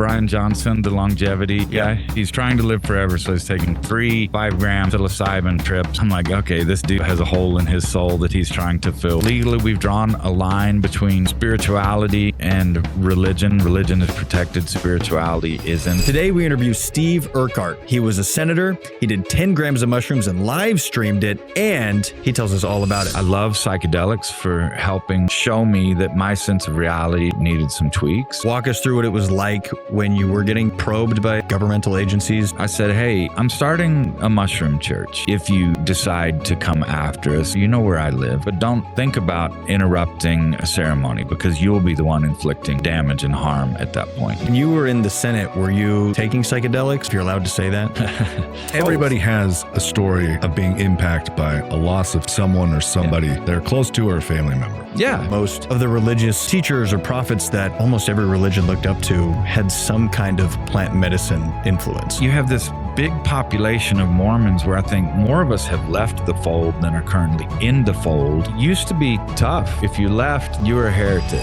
Brian Johnson, the longevity guy. He's trying to live forever, so he's taking 3 5-gram psilocybin trips. I'm like, okay, this dude has a hole in his soul that he's trying to fill. Legally, we've drawn a line between spirituality and religion. Religion is protected, spirituality isn't. Today, we interview Steve Urquhart. He was a senator, he did 10 grams of mushrooms and live streamed it, and he tells us all about it. I love psychedelics for helping show me that my sense of reality needed some tweaks. Walk us through what it was like when you were getting probed by governmental agencies. I said, hey, I'm starting a mushroom church. If you decide to come after us, you know where I live, but don't think about interrupting a ceremony because you'll be the one inflicting damage and harm at that point. When you were in the Senate, were you taking psychedelics, if you're allowed to say that? Everybody has a story of being impacted by a loss of someone or somebody they're close to or a family member. Yeah. Most of the religious teachers or prophets that almost every religion looked up to had some kind of plant medicine influence. You have this big population of Mormons where I think more of us have left the fold than are currently in the fold. It used to be tough. If you left, you were a heretic.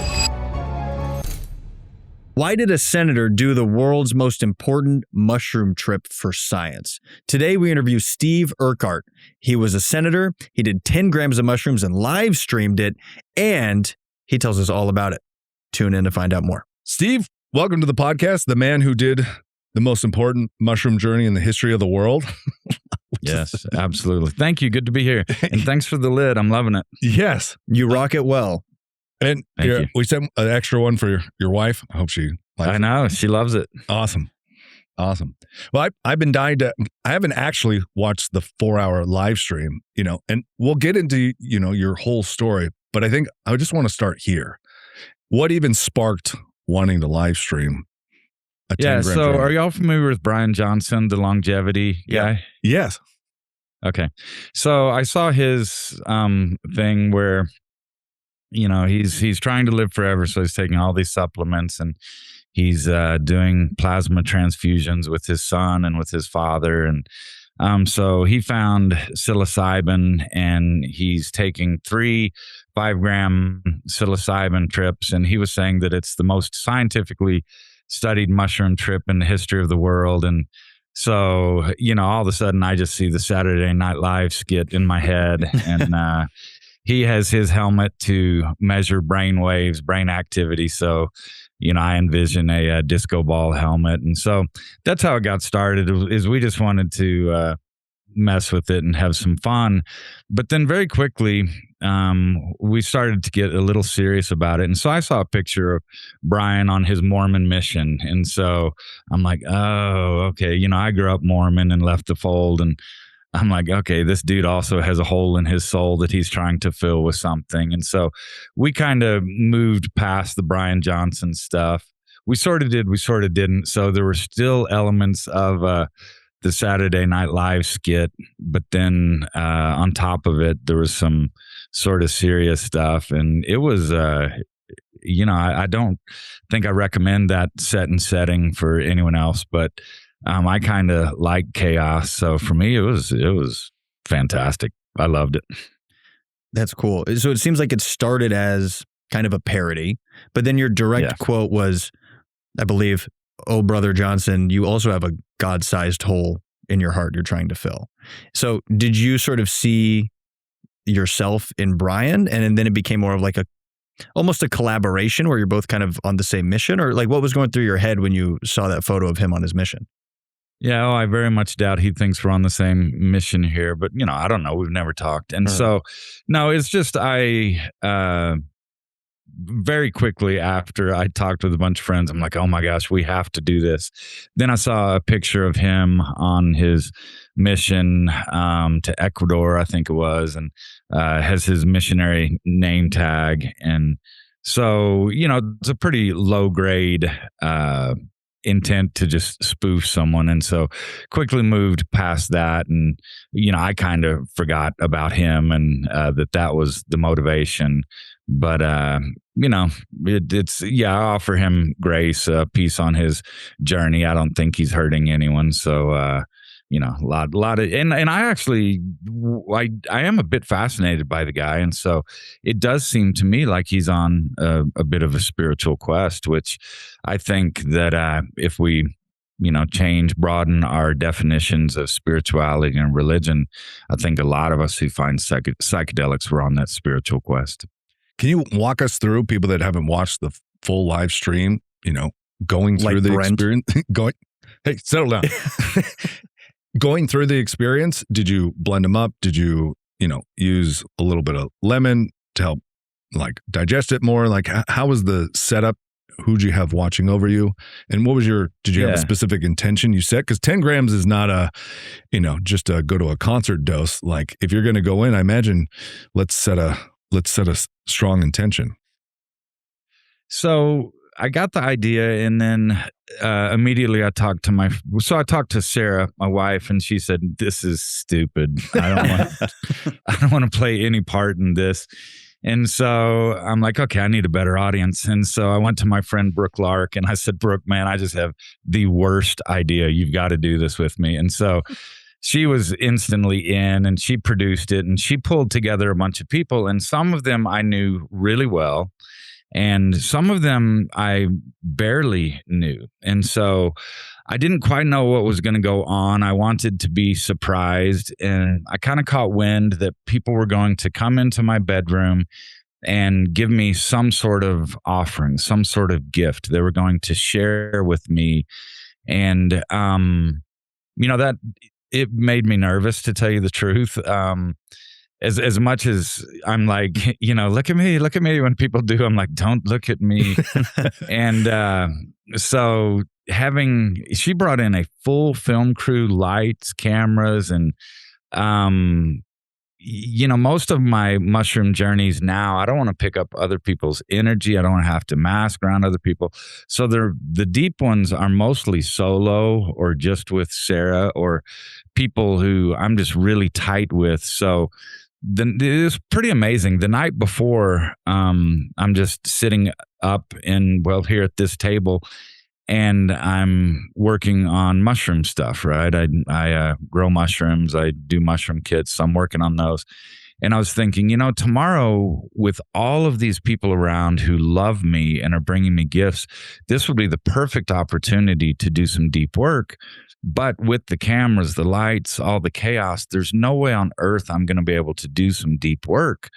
Why did a senator do the world's most important mushroom trip for science? Today, we interview Steve Urquhart. He was a senator, he did 10 grams of mushrooms and live streamed it, and he tells us all about it. Tune in to find out more. Steve, welcome to the podcast, the man who did the most important mushroom journey in the history of the world. Yes, absolutely. Thank you. Good to be here. And thanks for the lid. I'm loving it. Yes. You rock it well. And we sent an extra one for your wife. I hope she likes it. I know. She loves it. Awesome. Well, I've been dying to, I haven't actually watched the 4-hour live stream, and we'll get into, your whole story, but I think I just want to start here. What even sparked wanting to live stream a 10 so journey? are y'all familiar with Brian Johnson, the longevity guy? Yes. Okay. So I saw his thing where, he's trying to live forever. So he's taking all these supplements and he's doing plasma transfusions with his son and with his father. And so he found psilocybin and he's taking 3 5-gram psilocybin trips. And he was saying that it's the most scientifically studied mushroom trip in the history of the world. And so, all of a sudden I just see the Saturday Night Live skit in my head and, he has his helmet to measure brain waves, brain activity. So, I envision a disco ball helmet. And so that's how it got started, is we just wanted to mess with it and have some fun. But then very quickly, we started to get a little serious about it. And so I saw a picture of Brian on his Mormon mission. And so I'm like, oh, okay. I grew up Mormon and left the fold. And I'm like, okay, this dude also has a hole in his soul that he's trying to fill with something. And so we kind of moved past the Brian Johnson stuff. We sort of did, we sort of didn't. So there were still elements of the Saturday Night Live skit. But then on top of it, there was some sort of serious stuff. And it was, I don't think I recommend that set and setting for anyone else, but I kind of like chaos. So for me, it was fantastic. I loved it. That's cool. So it seems like it started as kind of a parody, but then your direct quote was, I believe, "Oh, Brother Johnson, you also have a God-sized hole in your heart you're trying to fill." So did you sort of see yourself in Brian, and then it became more of like almost a collaboration where you're both kind of on the same mission? Or like, what was going through your head when you saw that photo of him on his mission? Yeah, I very much doubt he thinks we're on the same mission here, but I don't know. We've never talked. And so, no, it's just very quickly after I talked with a bunch of friends, I'm like, oh my gosh, we have to do this. Then I saw a picture of him on his mission to Ecuador, I think it was, and has his missionary name tag. And so, it's a pretty low grade intent to just spoof someone. And so quickly moved past that. And, I kind of forgot about him and that was the motivation. But, I offer him grace, peace on his journey. I don't think he's hurting anyone. So, a lot of, and I actually, I am a bit fascinated by the guy. And so it does seem to me like he's on a bit of a spiritual quest, which I think that if we, broaden our definitions of spirituality and religion, I think a lot of us who find psychedelics were on that spiritual quest. Can you walk us through, people that haven't watched the full live stream, going through the experience? Hey, settle down. Going through the experience, did you blend them up? Did you, use a little bit of lemon to help digest it more? How was the setup? Who'd you have watching over you? And what was did you have a specific intention you set? Because 10 grams is not just a go to a concert dose. If you're going to go in, I imagine let's set a strong intention. So I got the idea, and then immediately I talked to Sarah, my wife, and she said, "This is stupid. I don't want to play any part in this." And so I'm like, okay, I need a better audience. And so I went to my friend Brooke Lark, and I said, "Brooke, man, I just have the worst idea. You've got to do this with me." And so she was instantly in, and she produced it, and she pulled together a bunch of people, and some of them I knew really well, and some of them I barely knew. And so I didn't quite know what was going to go on. I wanted to be surprised, and I kind of caught wind that people were going to come into my bedroom and give me some sort of offering, some sort of gift. They were going to share with me. And, that it made me nervous, to tell you the truth. As much as I'm like, look at me when people do, I'm like, don't look at me. And so she brought in a full film crew, lights, cameras, and most of my mushroom journeys now, I don't want to pick up other people's energy. I don't want to have to mask around other people. So the deep ones are mostly solo or just with Sarah or people who I'm just really tight with. So it was pretty amazing. The night before, I'm just sitting up here at this table, and I'm working on mushroom stuff, right? I grow mushrooms. I do mushroom kits. So I'm working on those. And I was thinking, tomorrow, with all of these people around who love me and are bringing me gifts, this would be the perfect opportunity to do some deep work. But with the cameras, the lights, all the chaos, there's no way on earth I'm going to be able to do some deep work.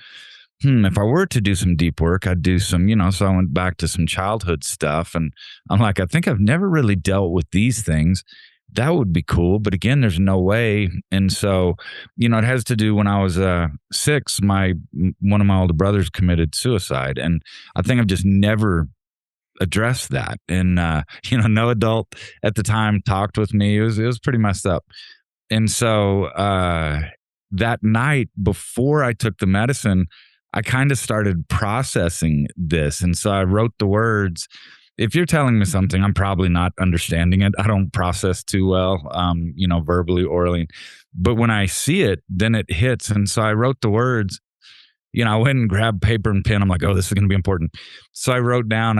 If I were to do some deep work, I'd do some, so I went back to some childhood stuff, and I'm like, I think I've never really dealt with these things. That would be cool. But again, there's no way. And so, it has to do when I was 6, one of my older brothers committed suicide. And I think I've just never addressed that. And, no adult at the time talked with me. It was pretty messed up. And so that night before I took the medicine, I kind of started processing this. And so I wrote the words. If you're telling me something, I'm probably not understanding it. I don't process too well, verbally, orally. But when I see it, then it hits. And so I wrote the words. I went and grabbed paper and pen. I'm like, oh, this is going to be important. So I wrote down,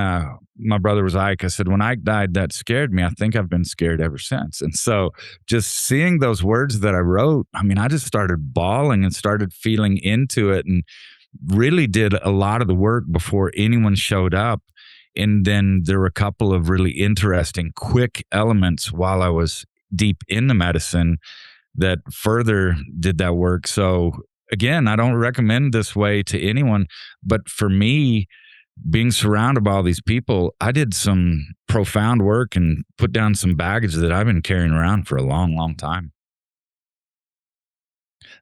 my brother was Ike. I said, when Ike died, that scared me. I think I've been scared ever since. And so just seeing those words that I wrote, I just started bawling and started feeling into it, and really did a lot of the work before anyone showed up. And then there were a couple of really interesting, quick elements while I was deep in the medicine that further did that work. So again, I don't recommend this way to anyone, but for me, being surrounded by all these people, I did some profound work and put down some baggage that I've been carrying around for a long, long time.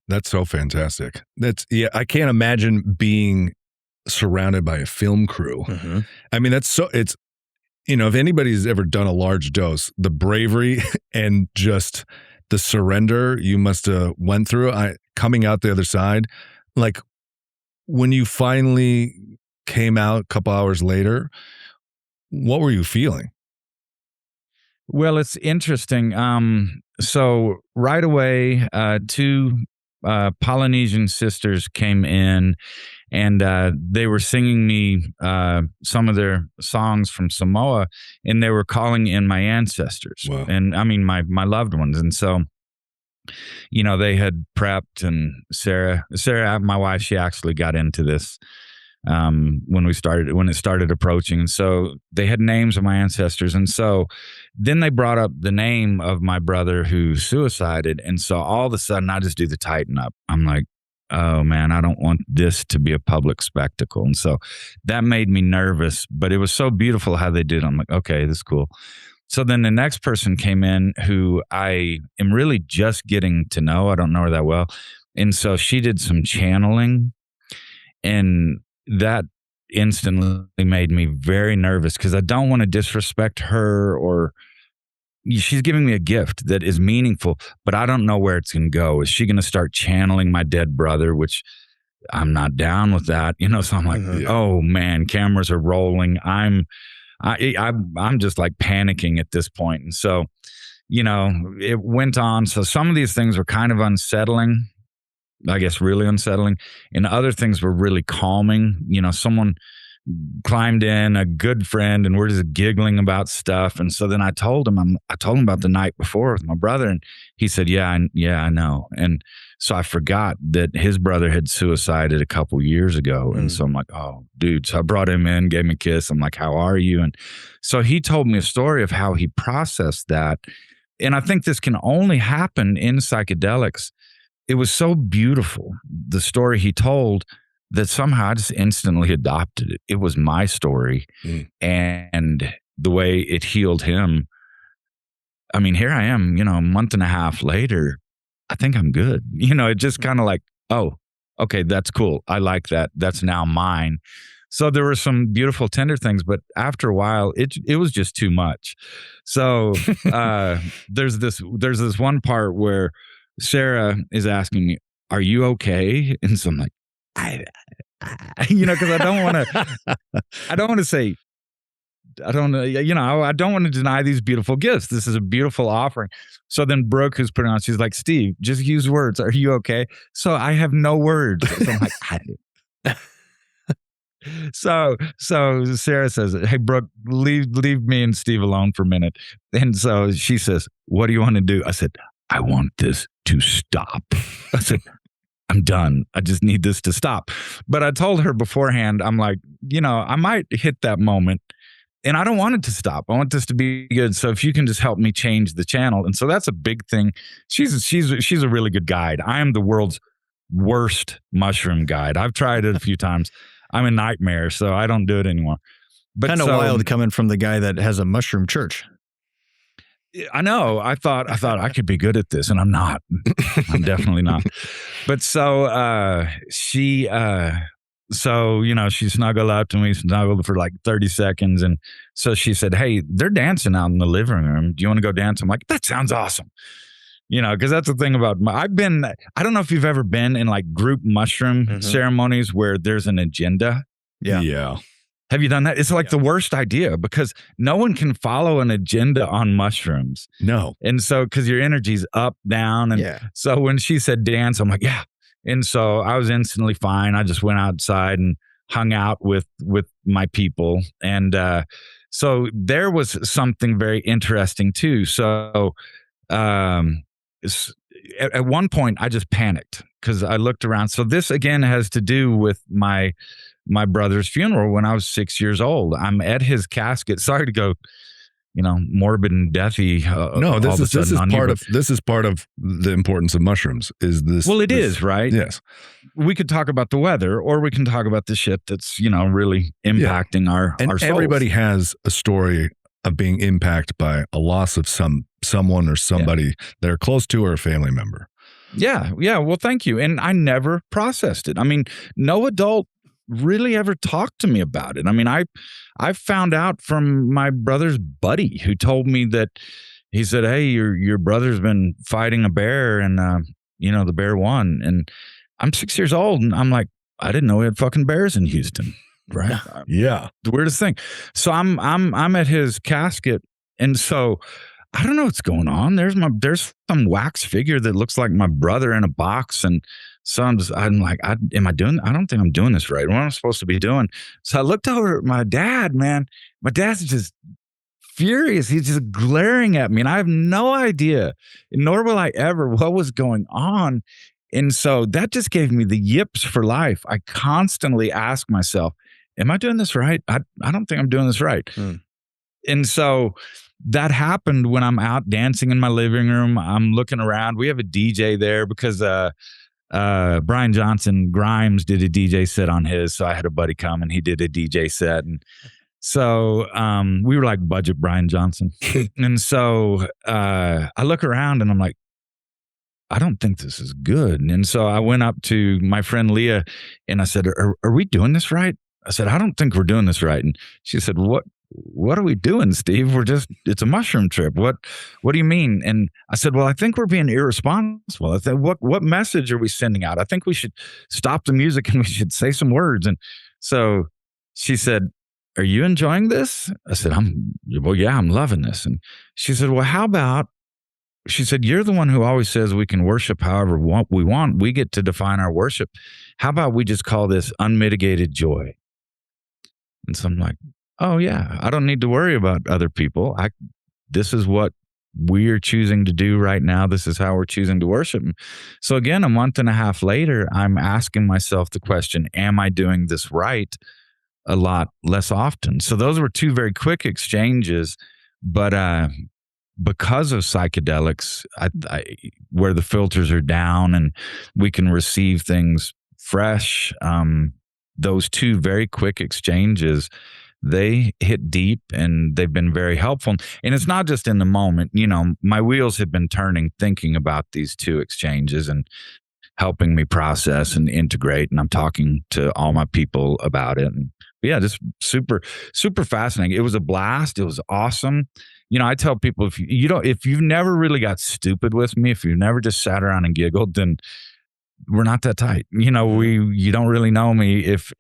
That's so fantastic. I can't imagine being surrounded by a film crew. Mm-hmm. If anybody's ever done a large dose, the bravery and just the surrender you must have went through, coming out the other side, when you finally came out a couple hours later, what were you feeling? Well, it's interesting. So right away, 2 Polynesian sisters came in, and they were singing me some of their songs from Samoa, and they were calling in my ancestors. Wow. And my loved ones. And so they had prepped, and Sarah, my wife, she actually got into this when it started approaching. And so they had names of my ancestors. And so then they brought up the name of my brother who suicided. And so all of a sudden I just do the tighten up. I'm like, oh man, I don't want this to be a public spectacle. And so that made me nervous, but it was so beautiful how they did. I'm like, okay, this is cool. So then the next person came in who I am really just getting to know. I don't know her that well. And so she did some channeling, and that instantly made me very nervous because I don't want to disrespect her, or she's giving me a gift that is meaningful, but I don't know where it's going to go. Is she going to start channeling my dead brother, which I'm not down with that, so I'm like, oh man, cameras are rolling. I'm just like panicking at this point. And so, it went on. So some of these things were kind of unsettling, I guess really unsettling. And other things were really calming. Someone climbed in, a good friend, and we're just giggling about stuff. And so then I told him about the night before with my brother, and he said, yeah, I know. And so I forgot that his brother had suicided a couple years ago. And so I'm like, oh, dude. So I brought him in, gave him a kiss. I'm like, how are you? And so he told me a story of how he processed that. And I think this can only happen in psychedelics. It was so beautiful, the story he told, that somehow I just instantly adopted it. It was my story. And the way it healed him, I mean, here I am, a month and a half later, I think I'm good. It just kind of like, oh, okay, that's cool. I like that. That's now mine. So there were some beautiful, tender things, but after a while, it was just too much. So there's this one part where Sarah is asking me, are you okay? And so I'm like, because I don't want to say, I don't want to deny these beautiful gifts. This is a beautiful offering. So then Brooke, who's putting on, she's like, Steve, just use words. Are you okay? So I have no words. So I'm like, So Sarah says, hey, Brooke, leave me and Steve alone for a minute. And so she says, what do you want to do? I said, I want this to stop. I said, I'm done. I just need this to stop. But I told her beforehand, I'm like, I might hit that moment and I don't want it to stop. I want this to be good. So if you can just help me change the channel. And so that's a big thing. She's a really good guide. I am the world's worst mushroom guide. I've tried it a few times. I'm a nightmare, so I don't do it anymore. But kind of wild coming from the guy that has a mushroom church. I know. I thought I could be good at this, and I'm not. I'm definitely not. But so she snuggled up to me, snuggled for like 30 seconds, and so she said, "Hey, they're dancing out in the living room. Do you want to go dance?" I'm like, "That sounds awesome." Because that's the thing about I don't know if you've ever been in like group mushroom ceremonies where there's an agenda. Yeah. Have you done that? It's like the worst idea because no one can follow an agenda on mushrooms. No. And so, because your energy's up, down. And so when she said dance, I'm like, yeah. And so I was instantly fine. I just went outside and hung out with my people. And so there was something very interesting too. So at one point I just panicked because I looked around. So this again has to do with my brother's funeral when I was 6 years old. I'm at his casket. Sorry to go, morbid and deathy. No, this is part of the importance of mushrooms. Is this? Well, it is, right? Yes. We could talk about the weather, or we can talk about the shit that's really impacting our souls. Everybody has a story of being impacted by a loss of someone or somebody they're close to or a family member. Yeah. Well, thank you. And I never processed it. I mean, no adult really ever talked to me about it. I mean, I found out from my brother's buddy who told me that he said, "Hey, your brother's been fighting a bear, and the bear won." And I'm 6 years old, and I'm like, I didn't know we had fucking bears in Houston. Right. Yeah. The weirdest thing. So I'm at his casket. And so I don't know what's going on. There's some wax figure that looks like my brother in a box. And so I'm like, I don't think I'm doing this right. What am I supposed to be doing? So I looked over at my dad, man. My dad's just furious. He's just glaring at me, and I have no idea, nor will I ever, what was going on. And so that just gave me the yips for life. I constantly ask myself, am I doing this right? I don't think I'm doing this right. And so that happened when I'm out dancing in my living room. I'm looking around. We have a DJ there because Brian Johnson Grimes did a DJ set on his. So I had a buddy come and he did a DJ set. And so we were like budget Brian Johnson. And so I look around and I'm like, I don't think this is good. And so I went up to my friend Leah and I said, are we doing this right? I said, I don't think we're doing this right. And she said, what are we doing, Steve? It's a mushroom trip. What do you mean? And I said, well, I think we're being irresponsible. I said, what message are we sending out? I think we should stop the music and we should say some words. And so she said, are you enjoying this? I said, well, yeah, I'm loving this. And she said, well, how about, she said, you're the one who always says we can worship however we want. We get to define our worship. How about we just call this unmitigated joy? And so I'm like, oh yeah, I don't need to worry about other people. This is what we're choosing to do right now. This is how we're choosing to worship. So again, a month and a half later, I'm asking myself the question, am I doing this right? A lot less often. So those were two very quick exchanges, but because of psychedelics, where the filters are down and we can receive things fresh, those two very quick exchanges, they hit deep and they've been very helpful. And it's not just in the moment. My wheels have been turning thinking about these two exchanges and helping me process and integrate. And I'm talking to all my people about it. And yeah, just super, super fascinating. It was a blast. It was awesome. I tell people, if you've never really got stupid with me, if you've never just sat around and giggled, then we're not that tight. You don't really know me if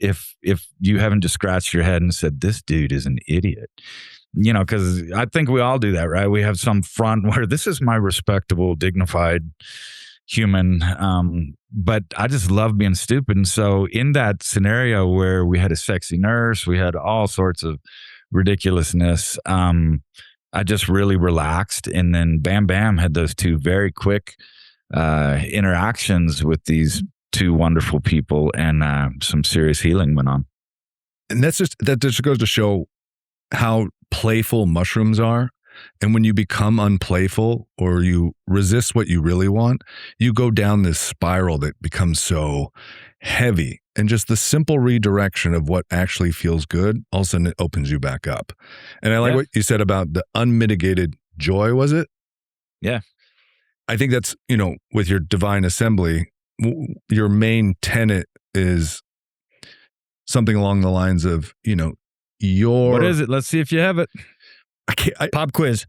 you haven't just scratched your head and said, this dude is an idiot. Because I think we all do that, right? We have some front where this is my respectable, dignified human. But I just love being stupid. And so in that scenario where we had a sexy nurse, we had all sorts of ridiculousness, I just really relaxed. And then bam, bam, had those two very quick interactions with these two wonderful people, and some serious healing went on. And that just goes to show how playful mushrooms are. And when you become unplayful or you resist what you really want, you go down this spiral that becomes so heavy. And just the simple redirection of what actually feels good, all of a sudden it opens you back up. And I like what you said about the unmitigated joy, was it? Yeah. I think that's, with your divine assembly, your main tenet is something along the lines of, What is it? Let's see if you have it. Pop quiz.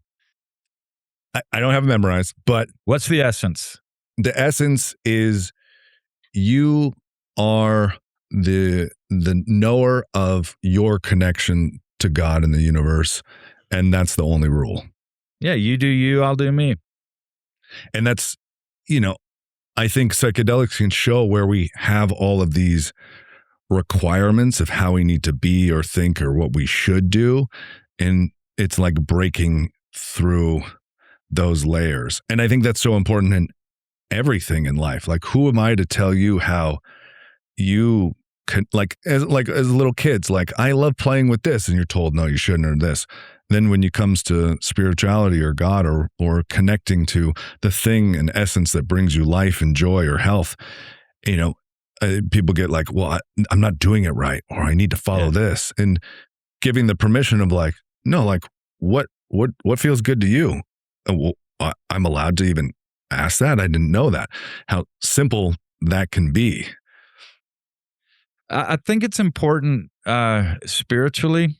I don't have it memorized, but what's the essence? The essence is you are the knower of your connection to God and the universe, and that's the only rule. Yeah, you do you, I'll do me. And that's, I think psychedelics can show where we have all of these requirements of how we need to be or think or what we should do. And it's like breaking through those layers. And I think that's so important in everything in life. Like, who am I to tell you how you can, as little kids, I love playing with this, and you're told, no, you shouldn't, or this. Then when it comes to spirituality or God or connecting to the thing and essence that brings you life and joy or health, people get like, well, I'm not doing it right, or I need to follow this, and giving the permission of no, what feels good to you? Well, I'm allowed to even ask that. I didn't know that. How simple that can be. I think it's important spiritually,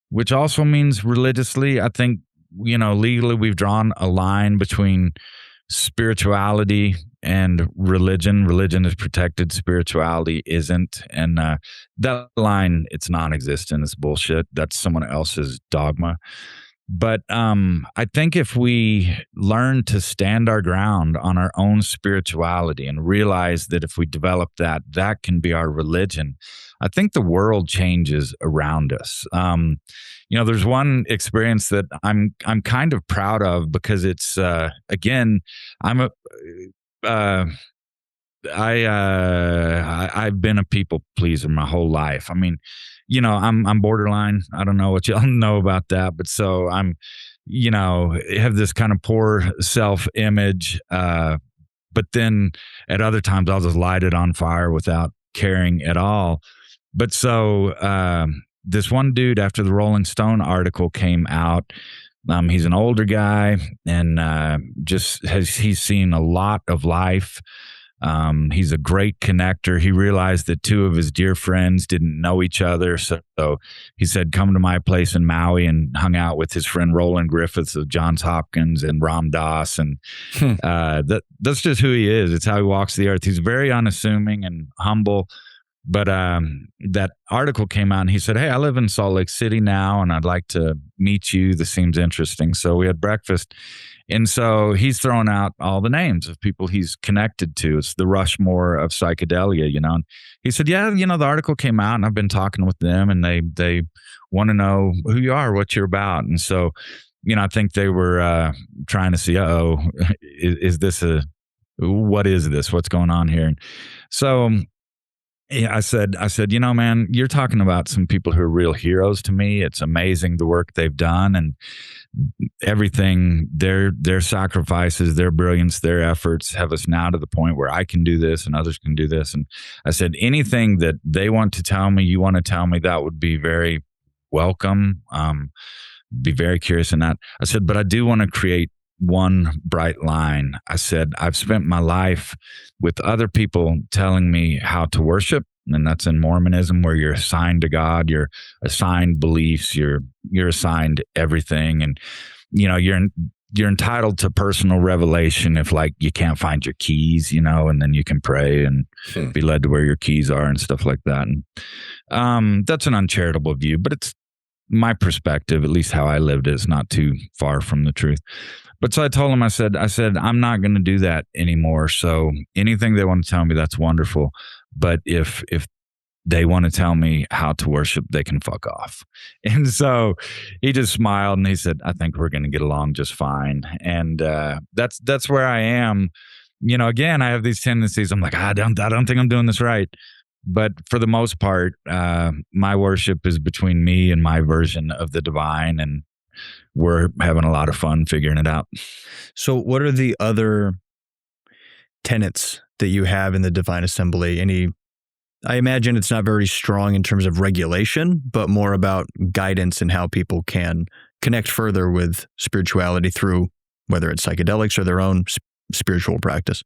which also means religiously. I think, legally we've drawn a line between spirituality and religion. Religion is protected, spirituality isn't. And that line, it's non-existent. It's bullshit. That's someone else's dogma. But I think if we learn to stand our ground on our own spirituality and realize that if we develop that, that can be our religion, I think the world changes around us. There's one experience that I'm kind of proud of because it's again, I've been a people pleaser my whole life. I mean, I'm borderline. I don't know what y'all know about that, but so I'm, have this kind of poor self-image. But then at other times I'll just light it on fire without caring at all. But so this one dude, after the Rolling Stone article came out, he's an older guy and he's seen a lot of life. He's a great connector. He realized that two of his dear friends didn't know each other. So he said, come to my place in Maui, and hung out with his friend Roland Griffiths of Johns Hopkins and Ram Dass. And that's just who he is. It's how he walks the earth. He's very unassuming and humble. But that article came out and he said, hey, I live in Salt Lake City now and I'd like to meet you. This seems interesting. So we had breakfast. And so he's throwing out all the names of people he's connected to. It's the Rushmore of psychedelia, And he said, yeah, the article came out and I've been talking with them and they want to know who you are, what you're about. And so, I think they were trying to see, is this what is this? What's going on here? And so I said, man, you're talking about some people who are real heroes to me. It's amazing the work they've done and everything, their sacrifices, their brilliance, their efforts have us now to the point where I can do this and others can do this. And I said, anything that they want to tell me, you want to tell me, that would be very welcome. Be very curious in that. I said, but I do want to create one bright line. I said, I've spent my life with other people telling me how to worship. And that's in Mormonism, where you're assigned to God, you're assigned beliefs, you're assigned everything. And, you're entitled to personal revelation if like you can't find your keys, and then you can pray and be led to where your keys are and stuff like that. And that's an uncharitable view, but it's my perspective, at least how I lived it, is not too far from the truth. But so I told him, I said, I'm not going to do that anymore. So anything they want to tell me, that's wonderful. But if they want to tell me how to worship, they can fuck off. And so he just smiled and he said, I think we're going to get along just fine. And that's where I am. Again, I have these tendencies. I'm like, I don't think I'm doing this right. But for the most part, my worship is between me and my version of the divine, and we're having a lot of fun figuring it out. So what are the other tenets that you have in the Divine Assembly? I imagine it's not very strong in terms of regulation, but more about guidance and how people can connect further with spirituality through whether it's psychedelics or their own spiritual practice.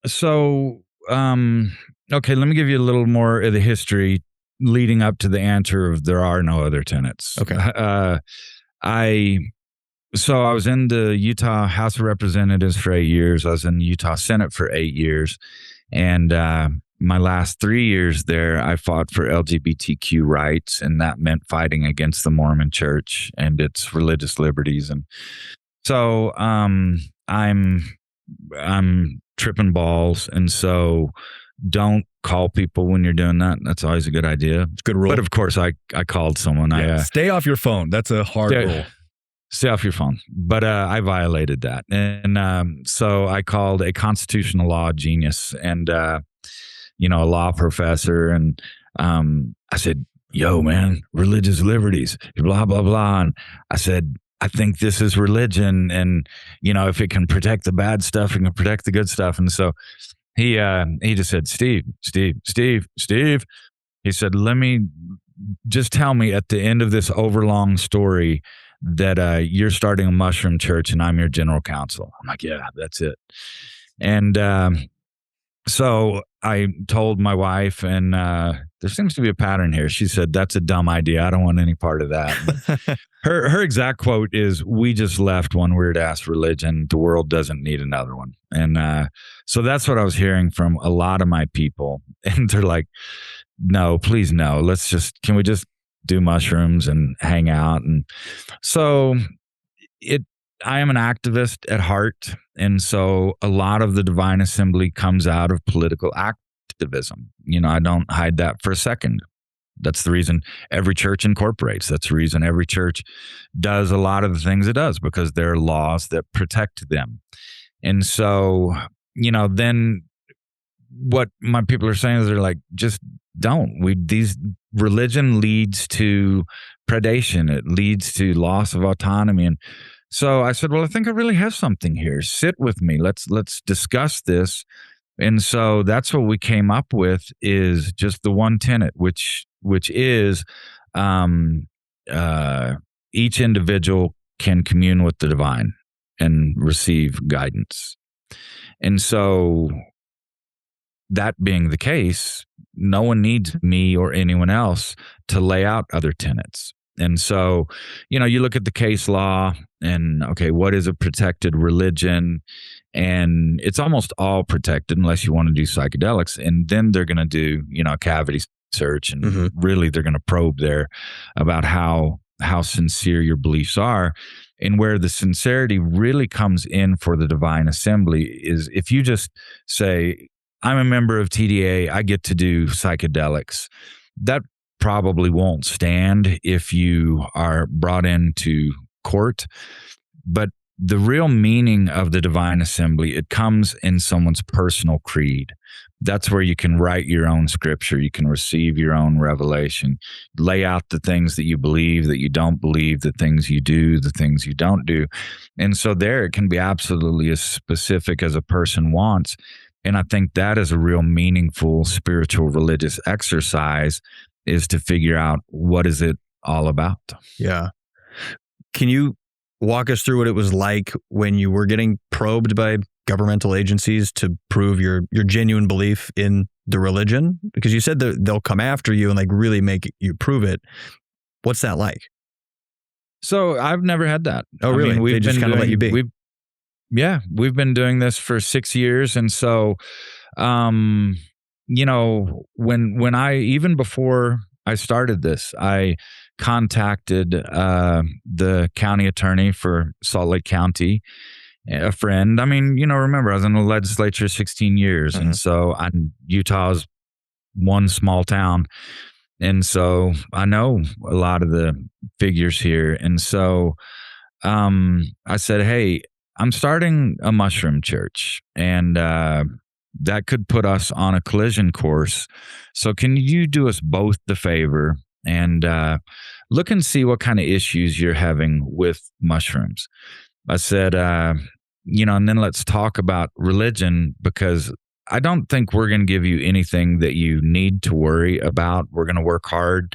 So, okay, let me give you a little more of the history leading up to the answer of there are no other tenets. Okay. I was in the Utah House of Representatives for 8 years. I was in the Utah Senate for 8 years. And my last 3 years there, I fought for LGBTQ rights. And that meant fighting against the Mormon church and its religious liberties. And so I'm tripping balls. And so don't call people when you're doing that. That's always a good idea. It's a good rule. But of course, I called someone. Yeah, stay off your phone. That's a hard rule. Stay off your phone. But I violated that. And so I called a constitutional law genius and, a law professor. And I said, yo, man, religious liberties, blah, blah, blah. And I said, I think this is religion. And, if it can protect the bad stuff, it can protect the good stuff. And so he just said, Steve. He said, just tell me at the end of this overlong story that you're starting a mushroom church and I'm your general counsel. I'm like, yeah, that's it. And so I told my wife, and there seems to be a pattern here. She said, that's a dumb idea. I don't want any part of that. Her exact quote is, we just left one weird ass religion. The world doesn't need another one. And so that's what I was hearing from a lot of my people. And they're like, no, please no. Can we just do mushrooms and hang out. And so I am an activist at heart. And so a lot of the Divine Assembly comes out of political activism. I don't hide that for a second. That's the reason every church incorporates. That's the reason every church does a lot of the things it does, because there are laws that protect them. And so, then what my people are saying is they're like, just don't. Religion leads to predation. It leads to loss of autonomy. And so I said, well, I think I really have something here. Sit with me. Let's discuss this. And so that's what we came up with, is just the one tenet, which is each individual can commune with the divine and receive guidance. And so that being the case, no one needs me or anyone else to lay out other tenets. And so, you look at the case law and, okay, what is a protected religion? And it's almost all protected unless you want to do psychedelics. And then they're going to do, a cavity search. And really they're going to probe there about how sincere your beliefs are. And where the sincerity really comes in for the Divine Assembly is if you just say, I'm a member of TDA, I get to do psychedelics. That probably won't stand if you are brought into court. But the real meaning of the Divine Assembly, it comes in someone's personal creed. That's where you can write your own scripture. You can receive your own revelation, lay out the things that you believe, that you don't believe, the things you do, the things you don't do. And so there it can be absolutely as specific as a person wants. And I think that is a real meaningful spiritual religious exercise, is to figure out what is it all about. Yeah. Can you walk us through what it was like when you were getting probed by governmental agencies to prove your genuine belief in the religion? Because you said that they'll come after you and like really make you prove it. What's that like? So I've never had that. Oh, really? They just kind of let you be. We've been doing this for 6 years. And so, when I, even before I started this, I contacted the county attorney for Salt Lake County, a friend. I mean, remember, I was in the legislature 16 years. And so Utah's one small town. And so I know a lot of the figures here. And so I said, hey, I'm starting a mushroom church, and that could put us on a collision course. So can you do us both the favor and look and see what kind of issues you're having with mushrooms? I said, and then let's talk about religion, because I don't think we're going to give you anything that you need to worry about. We're going to work hard,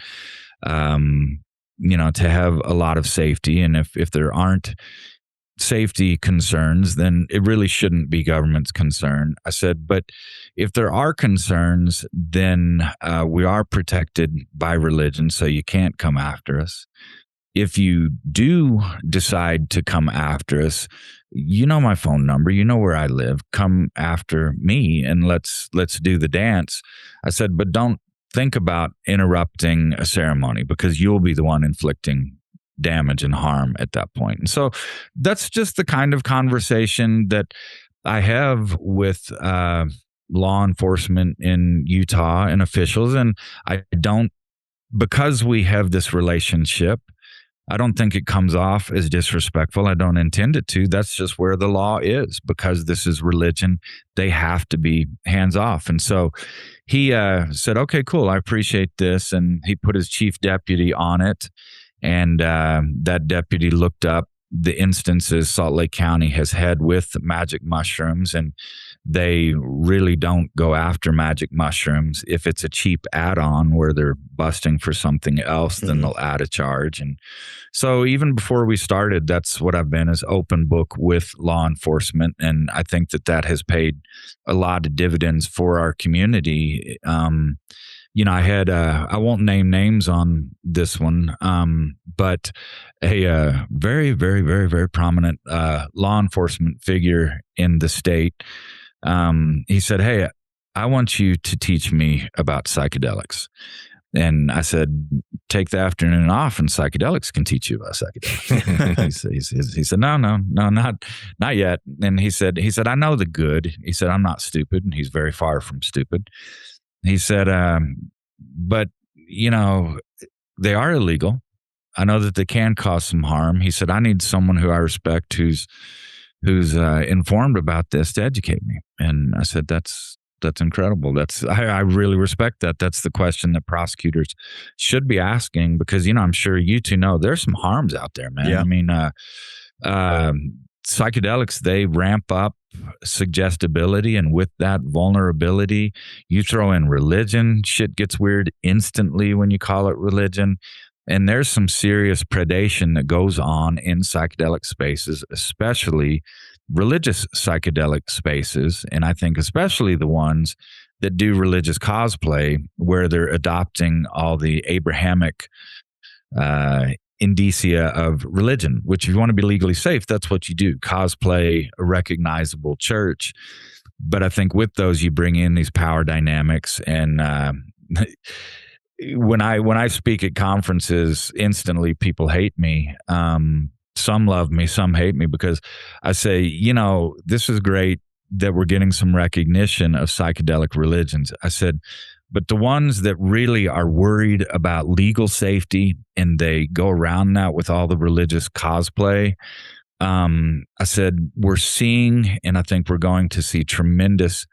to have a lot of safety. And if there aren't safety concerns, then it really shouldn't be government's concern. I said, but if there are concerns, then we are protected by religion, so you can't come after us. If you do decide to come after us, my phone number, where I live, come after me and let's do the dance. I said, but don't think about interrupting a ceremony, because you'll be the one inflicting damage and harm at that point. And so that's just the kind of conversation that I have with law enforcement in Utah and officials. And because we have this relationship, I don't think it comes off as disrespectful. I don't intend it to. That's just where the law is. Because this is religion, they have to be hands off. And so he said, okay, cool, I appreciate this. And he put his chief deputy on it. And that deputy looked up the instances Salt Lake County has had with magic mushrooms, and they really don't go after magic mushrooms. If it's a cheap add-on where they're busting for something else, then they'll add a charge. And so even before we started, that's what I've been, is open book with law enforcement. And I think that has paid a lot of dividends for our community. I had, I won't name names on this one, but a very, very, very, very prominent law enforcement figure in the state, he said, hey, I want you to teach me about psychedelics. And I said, take the afternoon off and psychedelics can teach you about psychedelics. he said, no, not yet. And he said, I know the good. He said, I'm not stupid. And he's very far from stupid. He said, but they are illegal. I know that they can cause some harm. He said, I need someone who I respect, who's informed about this to educate me. And I said, that's incredible. I really respect that. That's the question that prosecutors should be asking, because, I'm sure you two know there's some harms out there, man. Yeah. I mean, psychedelics, they ramp up suggestibility, and with that vulnerability, you throw in religion, shit gets weird instantly when you call it religion. And there's some serious predation that goes on in psychedelic spaces, especially religious psychedelic spaces. And I think especially the ones that do religious cosplay, where they're adopting all the Abrahamic indicia of religion, which if you want to be legally safe, that's what you do. Cosplay a recognizable church. But I think with those, you bring in these power dynamics. And when I speak at conferences, instantly people hate me. Some love me, some hate me, because I say, this is great that we're getting some recognition of psychedelic religions. I said, but the ones that really are worried about legal safety and they go around that with all the religious cosplay, I said, we're seeing, and I think we're going to see tremendous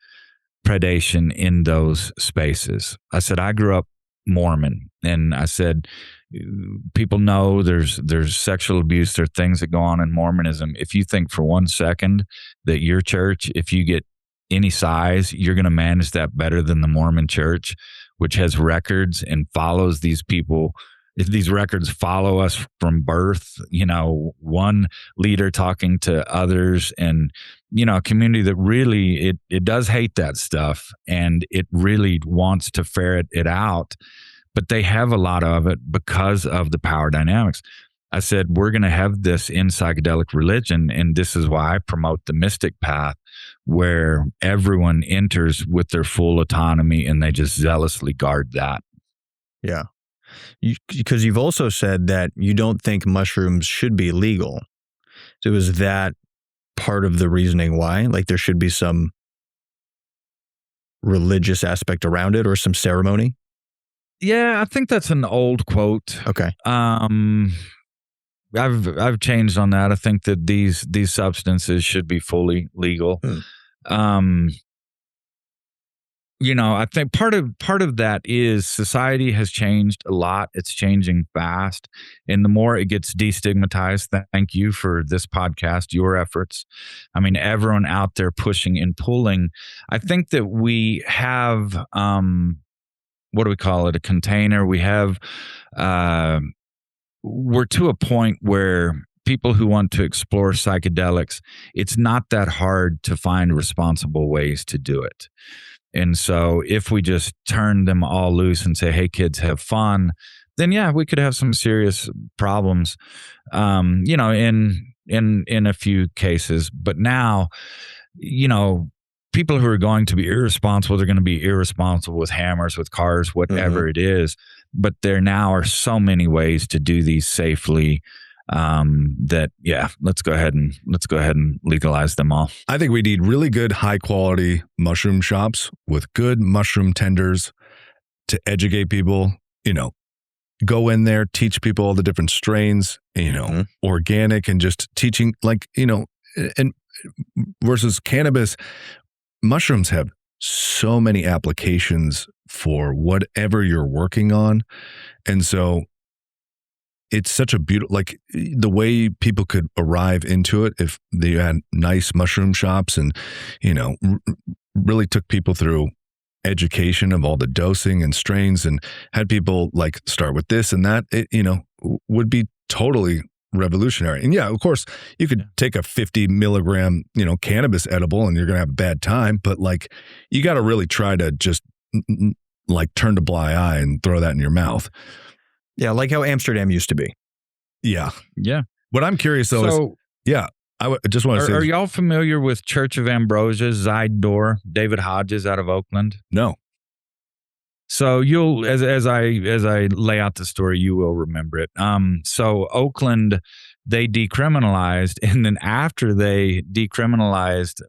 predation in those spaces. I said, I grew up Mormon, and I said, people know there's sexual abuse, there are things that go on in Mormonism. If you think for 1 second that your church, if you get any size, you're going to manage that better than the Mormon church, which has records and follows these people. If these records follow us from birth, one leader talking to others, and, a community that really, it does hate that stuff, and it really wants to ferret it out, but they have a lot of it because of the power dynamics. I said, we're going to have this in psychedelic religion, and this is why I promote the mystic path, where everyone enters with their full autonomy and they just zealously guard that. Yeah. Because you've also said that you don't think mushrooms should be legal. So is that part of the reasoning why? Like there should be some religious aspect around it or some ceremony? Yeah, I think that's an old quote. Okay. I've changed on that. I think that these substances should be fully legal. I think part of that is society has changed a lot. It's changing fast. And the more it gets destigmatized, thank you for this podcast, your efforts. I mean, everyone out there pushing and pulling. I think that we have, what do we call it? A container. We have, we're to a point where people who want to explore psychedelics, it's not that hard to find responsible ways to do it. And so if we just turn them all loose and say, hey, kids, have fun, then yeah, we could have some serious problems, in a few cases. But now, people who are going to be irresponsible, they're going to be irresponsible with hammers, with cars, whatever it is. But there now are so many ways to do these safely, that let's go ahead and legalize them all. I think we need really good, high quality mushroom shops with good mushroom tenders to educate people, go in there, teach people all the different strains, organic, and just teaching and versus cannabis. Mushrooms have so many applications for whatever you're working on. And so it's such a beautiful, the way people could arrive into it if they had nice mushroom shops and, really took people through education of all the dosing and strains and had people start with this and that, it, would be totally revolutionary. And yeah, of course you could take a 50 milligram, cannabis edible and you're going to have a bad time, but you got to really try to just turn a blind eye and throw that in your mouth. Yeah, like how Amsterdam used to be. Yeah. Yeah. What I'm curious though is, I just want to say. Are y'all familiar with Church of Ambrosia, Zide Door, David Hodges out of Oakland? No. So you'll, as I lay out the story, you will remember it. So Oakland, they decriminalized, and then after they decriminalized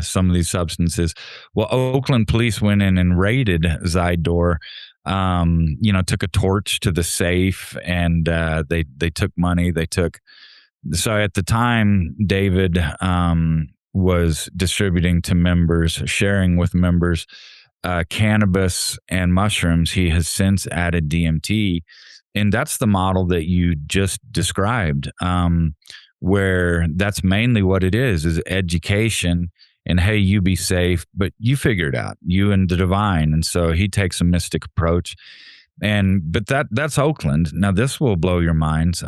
some of these substances, well, Oakland police went in and raided Zydor. Took a torch to the safe, and they took money. So at the time, David was distributing to members, sharing with members, cannabis and mushrooms. He has since added DMT, and that's the model that you just described, where that's mainly what it is education. And hey, you be safe, but you figure it out, you and the divine. And so he takes a mystic approach. But that's Oakland. Now this will blow your minds.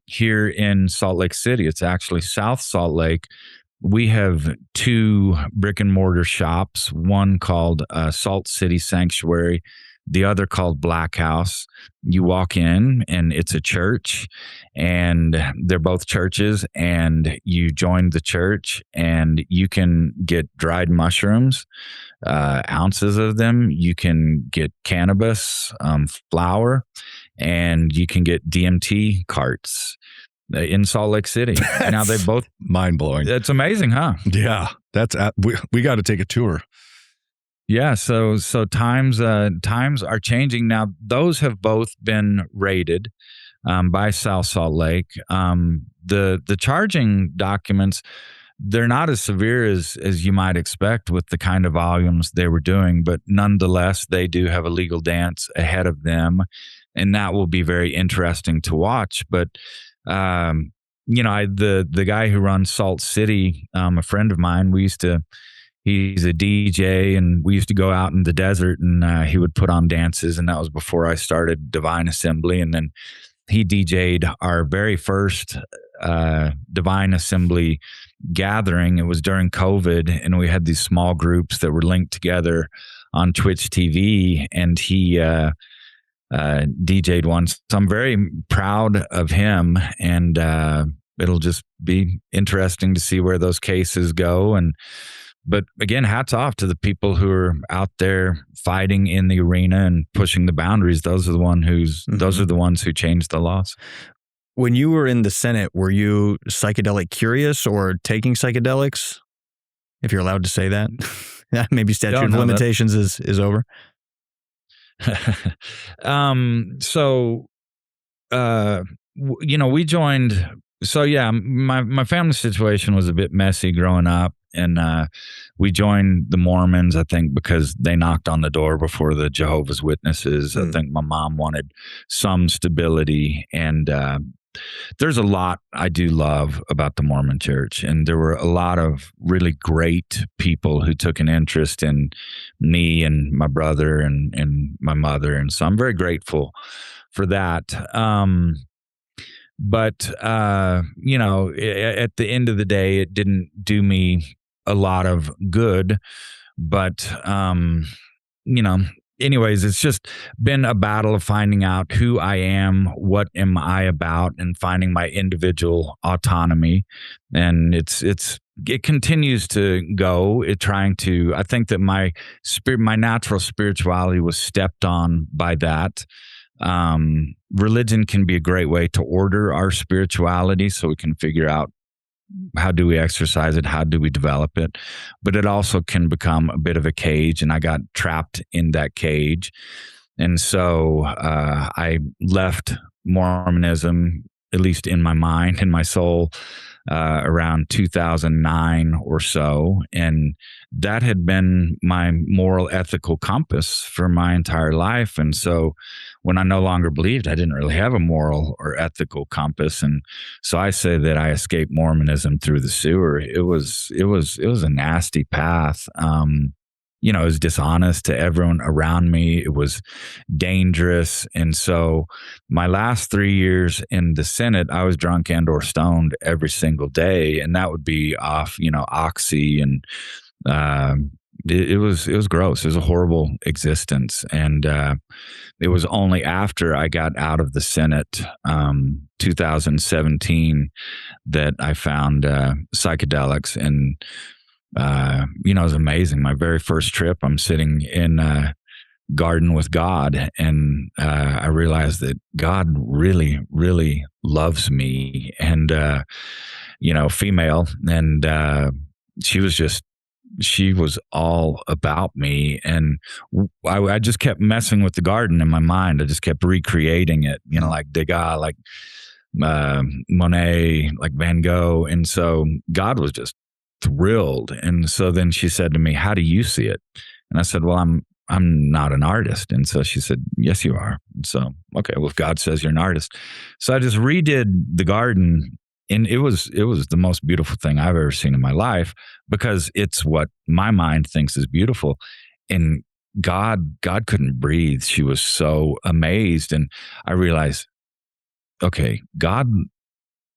Here in Salt Lake City, it's actually South Salt Lake. We have 2 brick and mortar shops, one called Salt City Sanctuary, the other called Black House. You walk in and it's a church, and they're both churches, and you join the church and you can get dried mushrooms, ounces of them. You can get cannabis, flour, and you can get DMT carts in Salt Lake City. Now they both mind blowing. It's amazing, huh? Yeah, that's we got to take a tour. Yeah, so times are changing now. Those have both been raided by South Salt Lake. The charging documents, they're not as severe as you might expect with the kind of volumes they were doing, but nonetheless, they do have a legal dance ahead of them, and that will be very interesting to watch. But the guy who runs Salt City, a friend of mine, he's a DJ, and we used to go out in the desert, and he would put on dances, and that was before I started Divine Assembly. And then he DJ'd our very first Divine Assembly gathering. It was during COVID, and we had these small groups that were linked together on Twitch TV, and he DJ'd one. So I'm very proud of him, and it'll just be interesting to see where those cases go. But again, hats off to the people who are out there fighting in the arena and pushing the boundaries. Those are the ones who changed the laws. When you were in the Senate, were you psychedelic curious or taking psychedelics? If you're allowed to say that, maybe statute of limitations is over. We joined. So yeah, my family situation was a bit messy growing up. And we joined the Mormons, I think, because they knocked on the door before the Jehovah's Witnesses. I think my mom wanted some stability. And there's a lot I do love about the Mormon Church. And there were a lot of really great people who took an interest in me and my brother and my mother. And so I'm very grateful for that. But at the end of the day, it didn't do me a lot of good. But, anyways, it's just been a battle of finding out who I am, what am I about, and finding my individual autonomy. And it continues to go. I think that my natural spirituality was stepped on by that. Religion can be a great way to order our spirituality so we can figure out how do we exercise it, how do we develop it, but it also can become a bit of a cage, and I got trapped in that cage. And so I left Mormonism, at least in my mind, in my soul, around 2009 or so. And that had been my moral, ethical compass for my entire life. And so when I no longer believed, I didn't really have a moral or ethical compass. And so I say that I escaped Mormonism through the sewer. It was a nasty path. It was dishonest to everyone around me. It was dangerous. And so my last 3 years in the Senate, I was drunk and or stoned every single day. And that would be off, oxy. And it was gross. It was a horrible existence. And it was only after I got out of the Senate, 2017, that I found psychedelics. And it was amazing. My very first trip, I'm sitting in garden with God, and I realized that God really, really loves me, and female, and she was all about me, and I just kept messing with the garden in my mind. I just kept recreating it, like Degas, like Monet, like Van Gogh, and so God was just thrilled. And so then she said to me, "How do you see it?" And I said, "Well, I'm not an artist." And so she said, "Yes, you are." And so, okay, well, if God says you're an artist. So I just redid the garden, and it was the most beautiful thing I've ever seen in my life, because it's what my mind thinks is beautiful. And God couldn't breathe. She was so amazed. And I realized, okay, God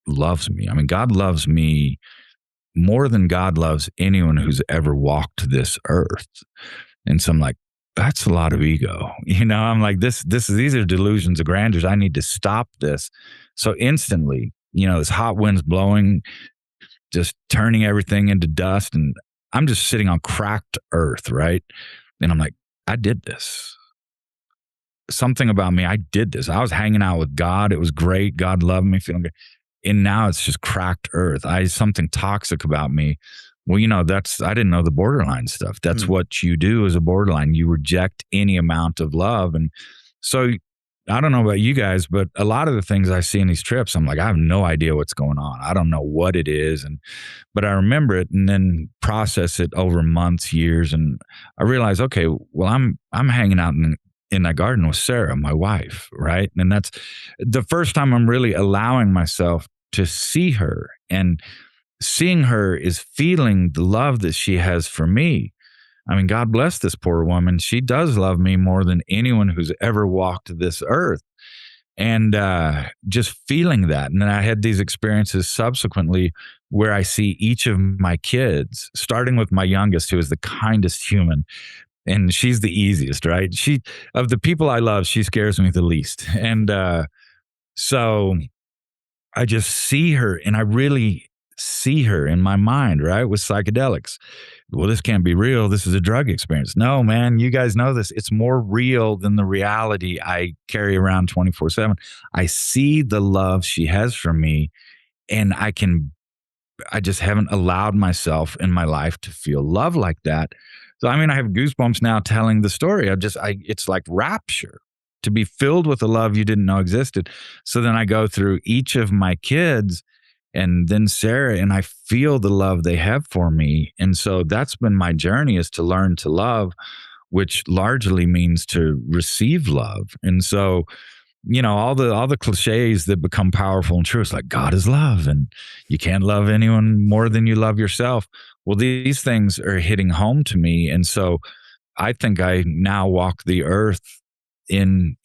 loves me. I mean, God loves me more than God loves anyone who's ever walked this earth. And so I'm like, that's a lot of ego. I'm like, these are delusions of grandeur. I need to stop this. So instantly, this hot wind's blowing, just turning everything into dust. And I'm just sitting on cracked earth, right? And I'm like, I did this. Something about me, I did this. I was hanging out with God. It was great. God loved me, feeling good. And now it's just cracked earth. Something toxic about me. Well, I didn't know the borderline stuff. That's what you do as a borderline. You reject any amount of love. And so I don't know about you guys, but a lot of the things I see in these trips, I'm like, I have no idea what's going on. I don't know what it is. But I remember it and then process it over months, years. And I realize, okay, well, I'm hanging out in that garden with Sarah, my wife, right? And that's the first time I'm really allowing myself to see her, and seeing her is feeling the love that she has for me. I mean, God bless this poor woman. She does love me more than anyone who's ever walked this earth. And just feeling that. And then I had these experiences subsequently where I see each of my kids, starting with my youngest, who is the kindest human. And she's the easiest, right? Of the people I love, she scares me the least. And so I just see her, and I really see her in my mind, right? With psychedelics. Well, this can't be real. This is a drug experience. No, man, you guys know this. It's more real than the reality I carry around 24/7. I see the love she has for me, and I just haven't allowed myself in my life to feel love like that. So, I mean, I have goosebumps now telling the story. It's like rapture to be filled with the love you didn't know existed. So then I go through each of my kids and then Sarah, and I feel the love they have for me. And so that's been my journey, is to learn to love, which largely means to receive love. And so, all the cliches that become powerful and true, it's like God is love and you can't love anyone more than you love yourself. Well, these things are hitting home to me. And so I think I now walk the earth in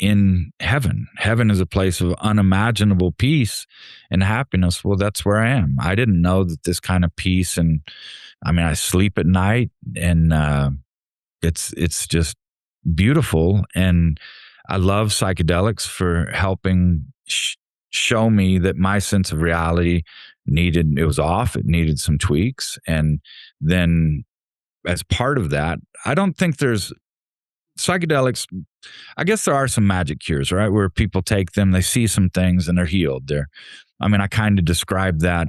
heaven. Heaven is a place of unimaginable peace and happiness. Well, that's where I am. I didn't know that this kind of peace, and I mean, I sleep at night, and it's just beautiful. And I love psychedelics for helping show me that my sense of reality it was off. It needed some tweaks. And then as part of that, I don't think there's psychedelics. I guess there are some magic cures, right? Where people take them, they see some things and they're healed. I kind of described that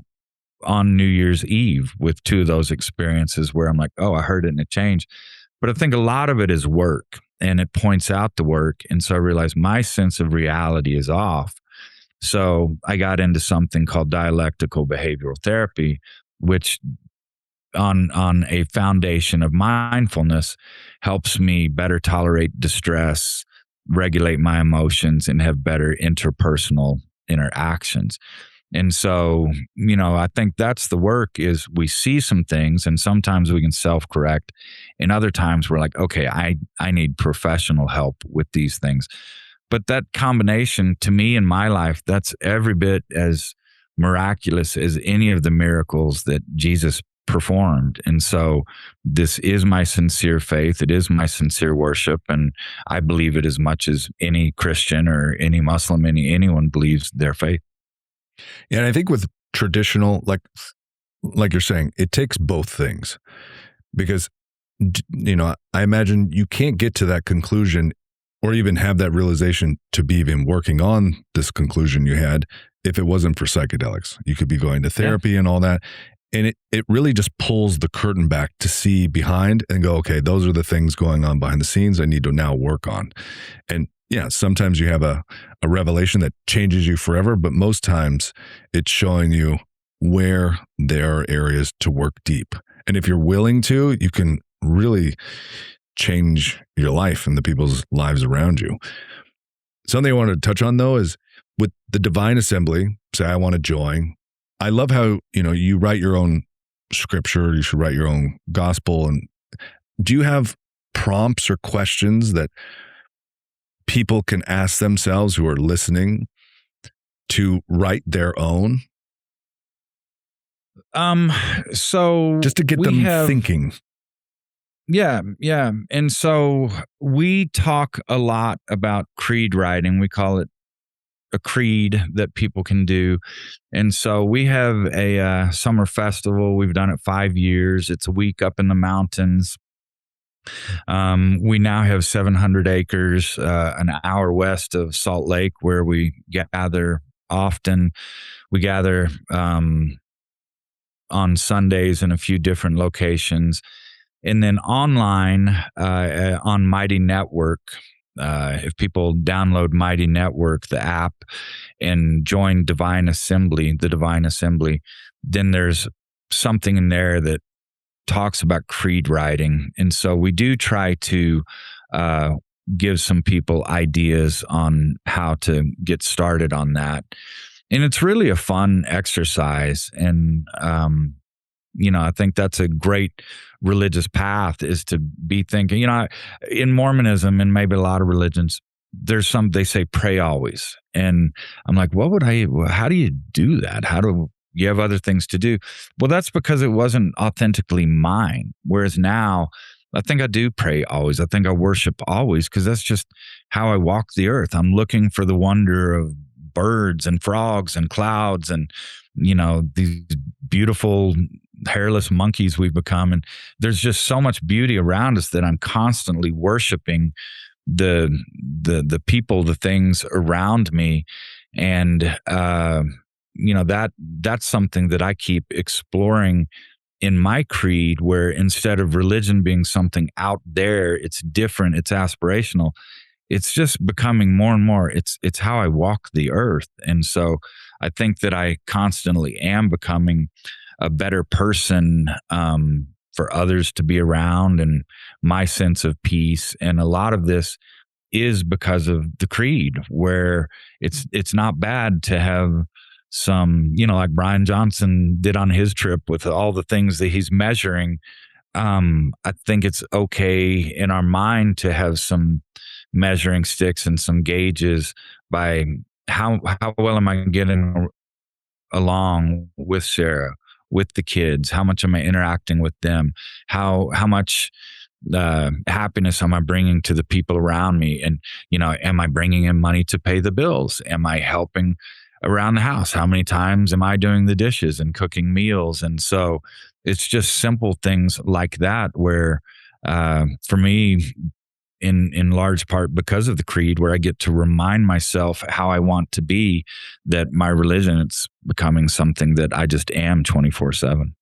on New Year's Eve with two of those experiences where I'm like, oh, I heard it and it changed. But I think a lot of it is work, and it points out the work. And so I realized my sense of reality is off. So I got into something called dialectical behavioral therapy, which on a foundation of mindfulness helps me better tolerate distress, regulate my emotions, and have better interpersonal interactions. And so, I think that's the work, is we see some things and sometimes we can self-correct. And other times we're like, okay, I need professional help with these things. But that combination, to me in my life, that's every bit as miraculous as any of the miracles that Jesus performed. And so this is my sincere faith. It is my sincere worship. And I believe it as much as any Christian or any Muslim, anyone believes their faith. Yeah, and I think with traditional, like you're saying, it takes both things, because I imagine you can't get to that conclusion or even have that realization to be even working on this conclusion you had if it wasn't for psychedelics. You could be going to therapy and all that. And it really just pulls the curtain back to see behind and go, okay, those are the things going on behind the scenes I need to now work on. And yeah, sometimes you have a revelation that changes you forever, but most times it's showing you where there are areas to work deep. And if you're willing to, you can really change your life and the people's lives around you. Something I wanted to touch on, though, is with the Divine Assembly, say I want to join. I love how, you write your own scripture, you should write your own gospel. And do you have prompts or questions that people can ask themselves who are listening to write their own? So just to get them thinking. Yeah. And so we talk a lot about creed writing. We call it a creed that people can do. And so we have a summer festival. We've done it 5 years. It's a week up in the mountains. We now have 700 acres, an hour west of Salt Lake, where we gather often. We gather on Sundays in a few different locations. And then online on Mighty Network, if people download Mighty Network, the app, and join the Divine Assembly, then there's something in there that talks about creed writing. And so we do try to give some people ideas on how to get started on that. And it's really a fun exercise. And, I think that's a great religious path, is to be thinking, in Mormonism and maybe a lot of religions, they say pray always. And I'm like, how do you do that? How do you have other things to do? Well, that's because it wasn't authentically mine. Whereas now, I think I do pray always. I think I worship always, because that's just how I walk the earth. I'm looking for the wonder of birds and frogs and clouds and, these beautiful hairless monkeys we've become. And there's just so much beauty around us that I'm constantly worshiping the people, the things around me. And, that's something that I keep exploring in my creed, where instead of religion being something out there, it's different, it's aspirational. It's just becoming more and more. It's how I walk the earth. And so I think that I constantly am becoming a better person for others to be around, and my sense of peace. And a lot of this is because of the creed, where it's not bad to have some, like Brian Johnson did on his trip with all the things that he's measuring. I think it's okay in our mind to have some measuring sticks and some gauges by how well am I getting along with Sarah, with the kids? How much am I interacting with them? How much happiness am I bringing to the people around me? And, am I bringing in money to pay the bills? Am I helping around the house? How many times am I doing the dishes and cooking meals? And so it's just simple things like that, where for me, in large part because of the creed, where I get to remind myself how I want to be, that my religion, it's becoming something that I just am 24/7.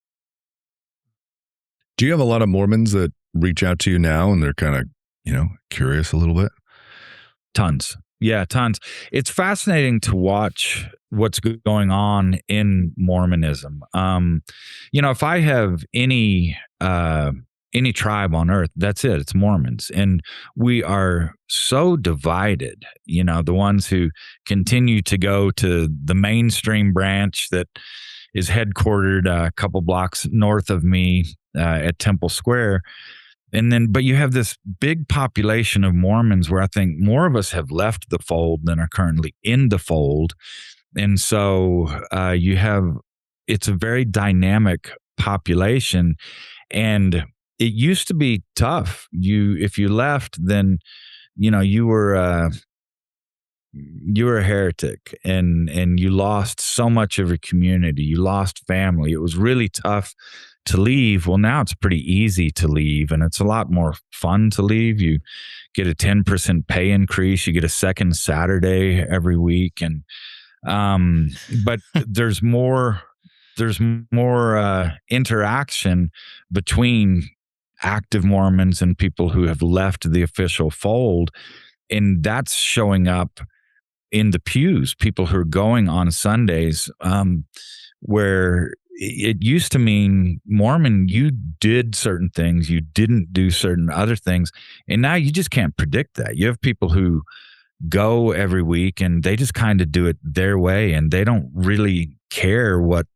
Do you have a lot of Mormons that reach out to you now and they're kind of, curious a little bit? Tons. Yeah, tons. It's fascinating to watch what's going on in Mormonism. If I have any tribe on earth, that's it. It's Mormons. And we are so divided, the ones who continue to go to the mainstream branch that is headquartered a couple blocks north of me at Temple Square. But you have this big population of Mormons where I think more of us have left the fold than are currently in the fold. And so it's a very dynamic population. And it used to be tough. If you left, then, you were a heretic, and you lost so much of your community. You lost family. It was really tough to leave. Well, now it's pretty easy to leave, and it's a lot more fun to leave. You get a 10% pay increase. You get a second Saturday every week. And, but there's more interaction between active Mormons and people who have left the official fold. And that's showing up in the pews, people who are going on Sundays, where it used to mean Mormon, you did certain things, you didn't do certain other things. And now you just can't predict that. You have people who go every week and they just kind of do it their way, and they don't really care what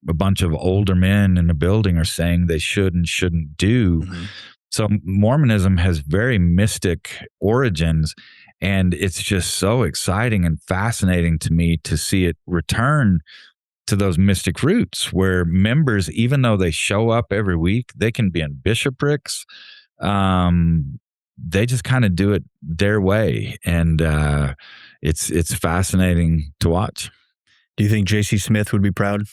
a bunch of older men in a building are saying they should and shouldn't do. Mm-hmm. So Mormonism has very mystic origins, and it's just so exciting and fascinating to me to see it return to those mystic roots, where members, even though they show up every week, they can be in bishoprics. They just kind of do it their way, and it's fascinating to watch. Do you think J.C. Smith would be proud?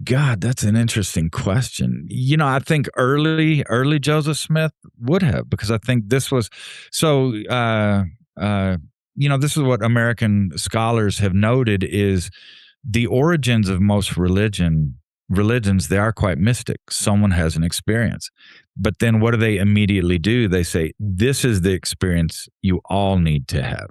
God, that's an interesting question. You know, I think early Joseph Smith would have, because I think this was so. You know, this is what American scholars have noted is the origins of most religions. They are quite mystic. Someone has an experience, but then what do they immediately do? They say, "This is the experience you all need to have."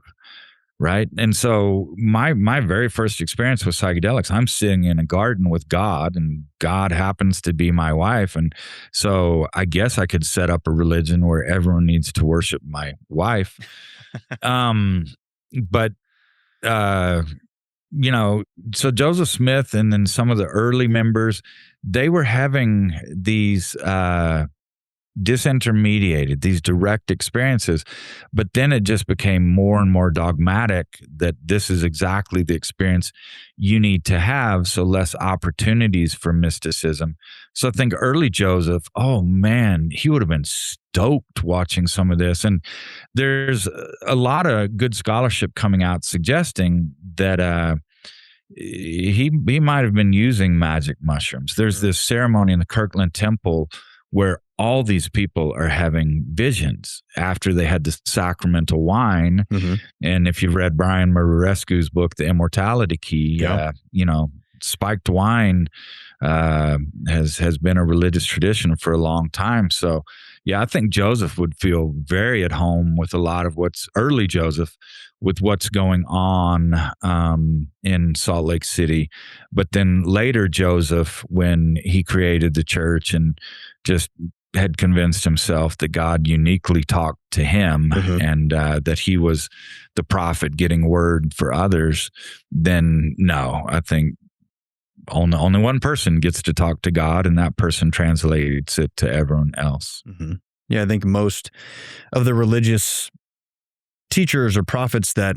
Right. And so my very first experience with psychedelics, I'm sitting in a garden with God, and God happens to be my wife. And so I guess I could set up a religion where everyone needs to worship my wife. But you know, so Joseph Smith and then some of the early members, they were having these disintermediated, these direct experiences, but then it just became more and more dogmatic that this is exactly the experience you need to have, so less opportunities for mysticism. So I think early Joseph, oh man, he would have been stoked watching some of this. And there's a lot of good scholarship coming out suggesting that he might have been using magic mushrooms. There's this ceremony in the Kirkland Temple where all these people are having visions after they had the sacramental wine. Mm-hmm. And if you've read Brian Marurescu's book, The Immortality Key, you know, spiked wine has been a religious tradition for a long time. So, yeah, I think Joseph would feel very at home with a lot of early Joseph, with what's going on in Salt Lake City. But then later Joseph, when he created the church and just had convinced himself that God uniquely talked to him, mm-hmm. and that he was the prophet getting word for others, then no, I think only one person gets to talk to God, and that person translates it to everyone else. Mm-hmm. Yeah, I think most of the religious teachers or prophets that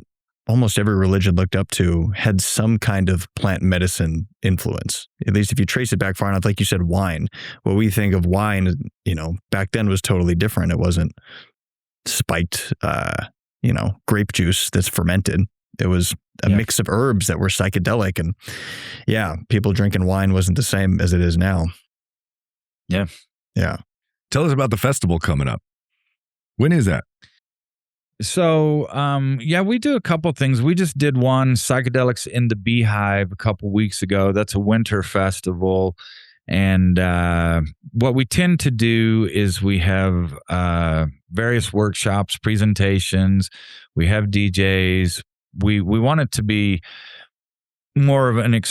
almost every religion looked up to had some kind of plant medicine influence. At least if you trace it back far enough, like you said, wine. What we think of wine, you know, back then was totally different. It wasn't spiked, grape juice that's fermented. It was a mix of herbs that were psychedelic. And yeah, people drinking wine wasn't the same as it is now. Yeah. Yeah. Tell us about the festival coming up. When is that? So, we do a couple things. We just did one, Psychedelics in the Beehive, a couple weeks ago. That's a winter festival. And what we tend to do is we have various workshops, presentations. We have DJs. We want it to be more of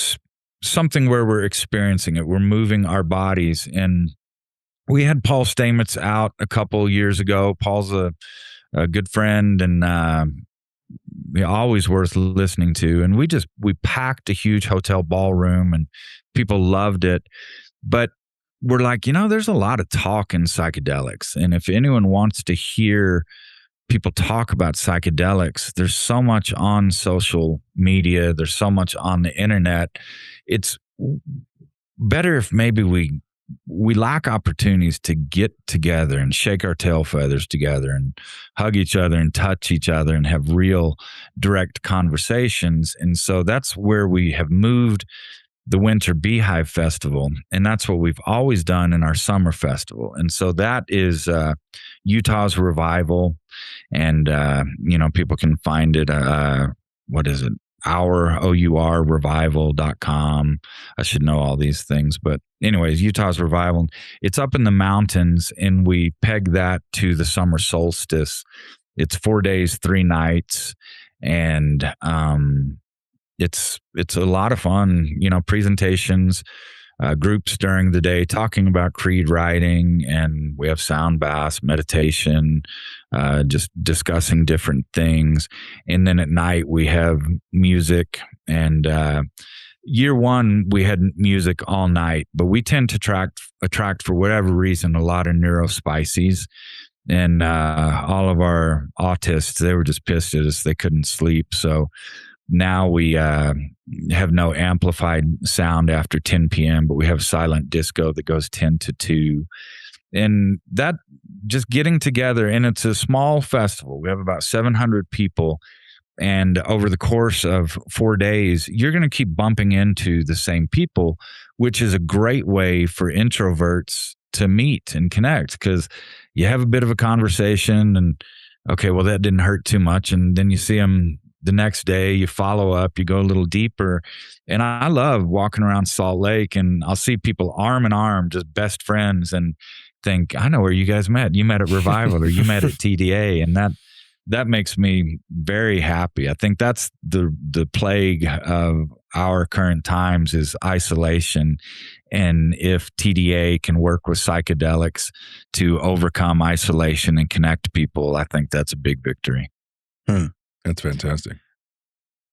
something where we're experiencing it. We're moving our bodies. And we had Paul Stamets out a couple years ago. Paul's a good friend, and always worth listening to. And we packed a huge hotel ballroom, and people loved it. But we're like, there's a lot of talk in psychedelics. And if anyone wants to hear people talk about psychedelics, there's so much on social media. There's so much on the internet. It's better if maybe we we lack opportunities to get together and shake our tail feathers together and hug each other and touch each other and have real direct conversations. And so that's where we have moved the Winter Beehive Festival. And that's what we've always done in our summer festival. And so that is Utah's Revival. And, people can find it. What is it? Revival.com. I should know all these things, but anyways, Utah's Revival. It's up in the mountains, and we peg that to the summer solstice. It's 4 days, 3 nights, and it's a lot of fun. Presentations, groups during the day talking about creed writing, and we have sound baths, meditation, just discussing different things. And then at night we have music. And year one we had music all night, but we tend to attract for whatever reason a lot of neurospices. And all of our autists, they were just pissed at us. They couldn't sleep. So now we have no amplified sound after 10 p.m., but we have silent disco that goes 10 to 2. And that just getting together, and it's a small festival. We have about 700 people. And over the course of 4 days, you're going to keep bumping into the same people, which is a great way for introverts to meet and connect, because you have a bit of a conversation and, okay, well, that didn't hurt too much. And then you see them the next day, you follow up, you go a little deeper. And I love walking around Salt Lake, and I'll see people arm in arm, just best friends, and think, I know where you guys met. You met at Revival or you met at TDA. And that makes me very happy. I think that's the plague of our current times is isolation. And if TDA can work with psychedelics to overcome isolation and connect people, I think that's a big victory. That's fantastic.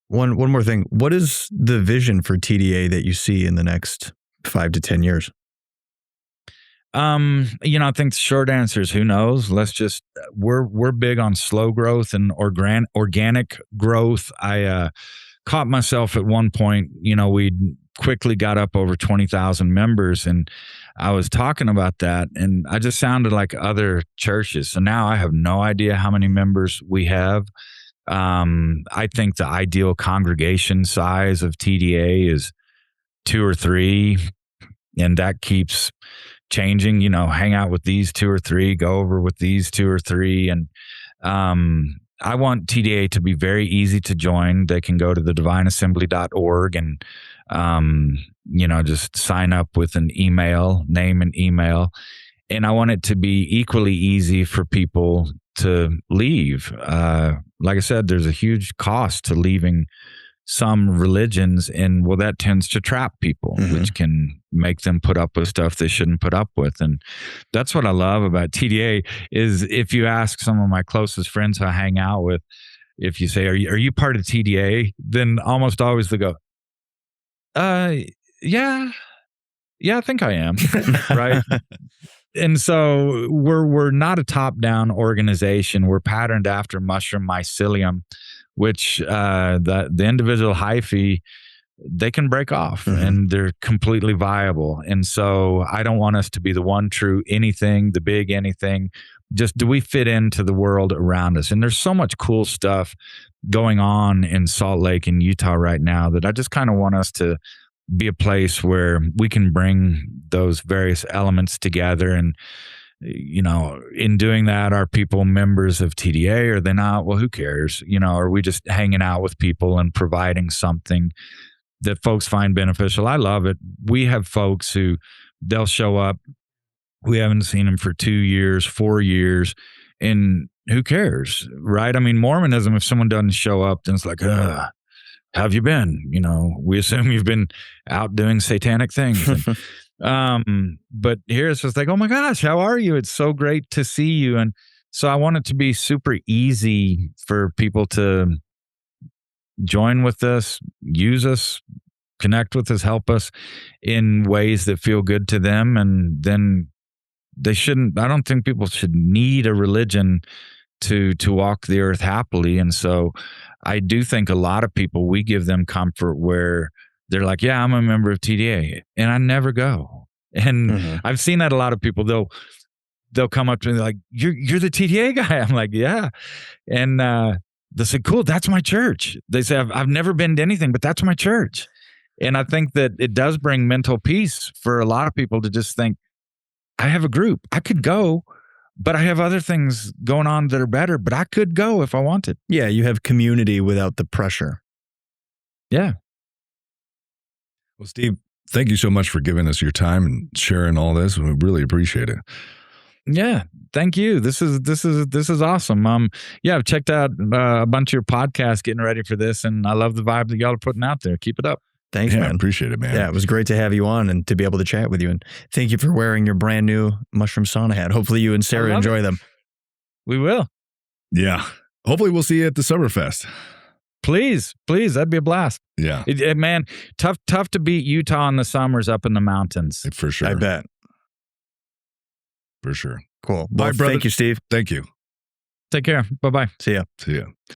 One more thing. What is the vision for TDA that you see in the next 5 to 10 years? I think the short answer is who knows. We're big on slow growth and organic growth. I caught myself at one point, we quickly got up over 20,000 members, and I was talking about that, and I just sounded like other churches. So now I have no idea how many members we have. I think the ideal congregation size of TDA is 2 or 3, and that keeps changing. Hang out with these 2 or 3, go over with these 2 or 3. And I want TDA to be very easy to join. They can go to thedivineassembly.org and just sign up with an email, name and email. And I want it to be equally easy for people to leave. Like I said, there's a huge cost to leaving some religions, and that tends to trap people, which can make them put up with stuff they shouldn't put up with. And that's what I love about TDA is if you ask some of my closest friends who I hang out with, if you say, are you part of TDA? Then almost always they go, yeah, I think I am. Right. And so we're not a top-down organization. We're patterned after mushroom mycelium, which the individual hyphae, they can break off and they're completely viable. And so I don't want us to be the one true anything, the big anything. Just do we fit into the world around us? And there's so much cool stuff going on in Salt Lake and Utah right now that I just kind of want us to be a place where we can bring those various elements together. And, in doing that, are people members of TDA? Or are they not? Well, who cares? Are we just hanging out with people and providing something that folks find beneficial? I love it. We have folks who they'll show up. We haven't seen them for 2 years, 4 years, and who cares? Right. I mean, Mormonism, if someone doesn't show up, then it's like, how have you been? We assume you've been out doing satanic things. But here it's just like, oh my gosh, how are you? It's so great to see you. And so I want it to be super easy for people to join with us, use us, connect with us, help us in ways that feel good to them. And then I don't think people should need a religion to walk the earth happily. And so I do think a lot of people, we give them comfort where they're like, yeah, I'm a member of TDA, and I never go. And I've seen that a lot of people, they'll come up to me like, you're the TDA guy. I'm like, yeah. And they say, cool, that's my church. They say, I've never been to anything, but that's my church. And I think that it does bring mental peace for a lot of people to just think, I have a group. I could go, but I have other things going on that are better, but I could go if I wanted. Yeah, you have community without the pressure. Yeah. Well, Steve, thank you so much for giving us your time and sharing all this. We really appreciate it. Yeah, thank you. This is awesome. Yeah, I've checked out a bunch of your podcasts getting ready for this, and I love the vibe that y'all are putting out there. Keep it up. Thanks, man. Appreciate it, man. Yeah, it was great to have you on and to be able to chat with you. And thank you for wearing your brand new mushroom sauna hat. Hopefully you and Sarah enjoy them. We will. Yeah. Hopefully we'll see you at the Summerfest. Please, that'd be a blast. Yeah. Man, tough to beat Utah in the summers up in the mountains. For sure. I bet. For sure. Cool. Bye, Well, brother. thank you, Steve. Thank you. Take care. Bye-bye. See ya. See ya.